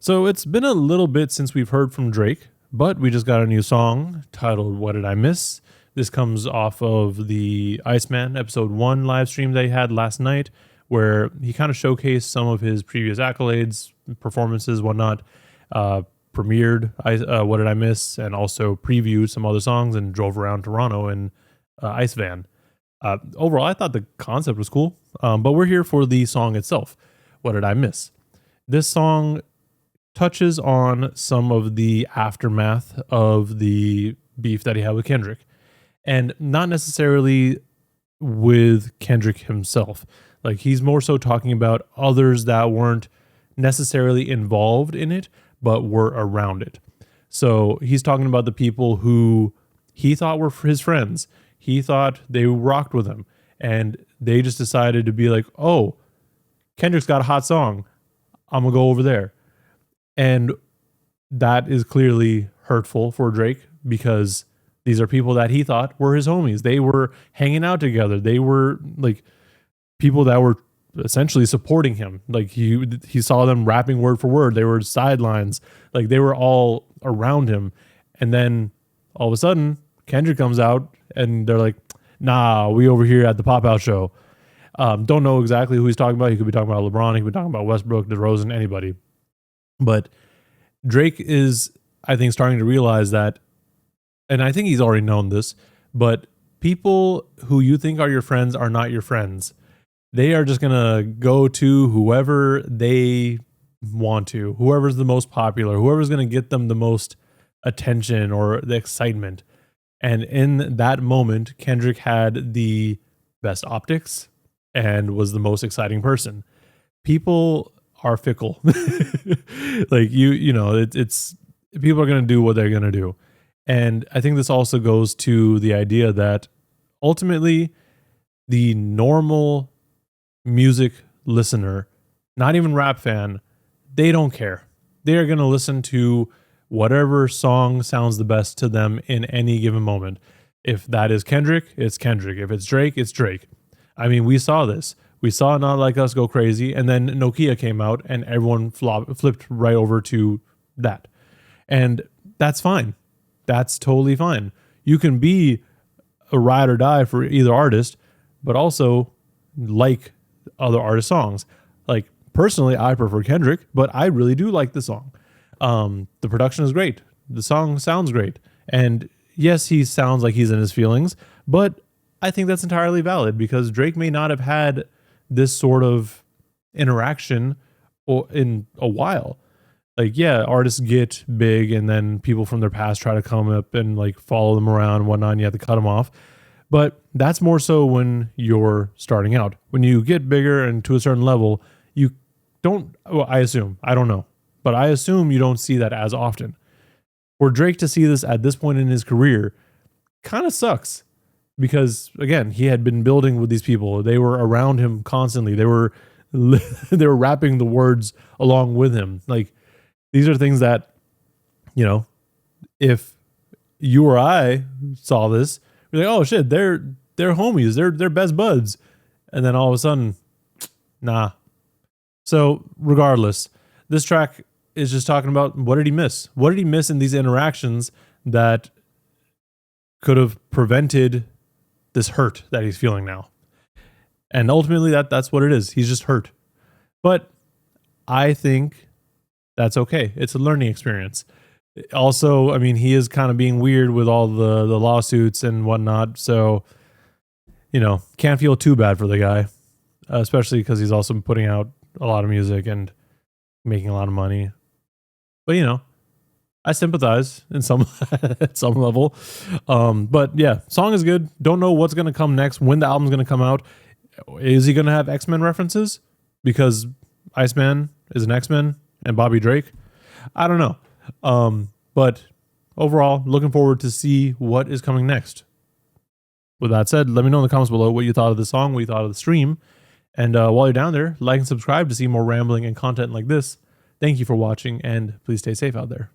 So it's been a little bit since we've heard from Drake, but we just got a new song titled What Did I Miss? This comes off of the ICEMAN episode 1 live stream that he had last night, where he kind of showcased some of his previous accolades, performances, whatnot, premiered What Did I Miss? And also previewed some other songs and drove around Toronto in Ice Van. Overall, I thought the concept was cool, but we're here for the song itself. What Did I Miss? This song touches on some of the aftermath of the beef that he had with Kendrick, and not necessarily with Kendrick himself. Like, he's more so talking about others that weren't necessarily involved in it, but were around it. So he's talking about the people who he thought were his friends. He thought they rocked with him, and they just decided to be like, oh, Kendrick's got a hot song, I'm gonna go over there. And that is clearly hurtful for Drake, because these are people that he thought were his homies. They were hanging out together. They were like people that were essentially supporting him. Like he saw them rapping word for word. They were sidelines. Like, they were all around him. And then all of a sudden Kendrick comes out and they're like, nah, we over here at the Pop Out show. Don't know exactly who he's talking about. He could be talking about LeBron. He could be talking about Westbrook, DeRozan, anybody. But Drake is, I think, starting to realize that, and I think he's already known this, but people who you think are your friends are not your friends. They are just going to go to whoever they want to, whoever's the most popular, whoever's going to get them the most attention or the excitement. And in that moment, Kendrick had the best optics and was the most exciting person. People are fickle. Like, you know, it's people are going to do what they're going to do. And I think this also goes to the idea that ultimately the normal music listener, not even rap fan, they don't care. They are going to listen to whatever song sounds the best to them in any given moment. If that is Kendrick, it's Kendrick. If it's Drake, it's Drake. I mean, we saw this. We saw Not Like Us go crazy, and then Nokia came out, and everyone flipped right over to that. And that's fine. That's totally fine. You can be a ride or die for either artist, but also like other artist songs. Like, personally, I prefer Kendrick, but I really do like the song. The production is great. The song sounds great. And yes, he sounds like he's in his feelings, but I think that's entirely valid, because Drake may not have had this sort of interaction in a while. Like, yeah, artists get big and then people from their past try to come up and like follow them around and whatnot, and you have to cut them off. But that's more so when you're starting out. When you get bigger and to a certain level, you don't, well, I assume, I don't know, but I assume you don't see that as often. For Drake to see this at this point in his career kind of sucks, because again, he had been building with these people. They were around him constantly. They were rapping the words along with him. Like, these are things that, you know, if you or I saw this, we're like, oh shit, they're homies, they're best buds. And then all of a sudden, nah. So regardless, this track is just talking about, what did he miss? What did he miss in these interactions that could have prevented this hurt that he's feeling now? And ultimately that's what it is. He's just hurt. But I think that's okay. It's a learning experience. Also, I mean, he is kind of being weird with all the lawsuits and whatnot. So, you know, can't feel too bad for the guy, especially because he's also putting out a lot of music and making a lot of money. But, you know, I sympathize in some at some level. But yeah, song is good. Don't know what's going to come next, when the album's going to come out. Is he going to have X-Men references? Because Iceman is an X-Men and Bobby Drake. I don't know. But overall, looking forward to see what is coming next. With that said, let me know in the comments below what you thought of the song, what you thought of the stream. And while you're down there, like and subscribe to see more rambling and content like this. Thank you for watching, and please stay safe out there.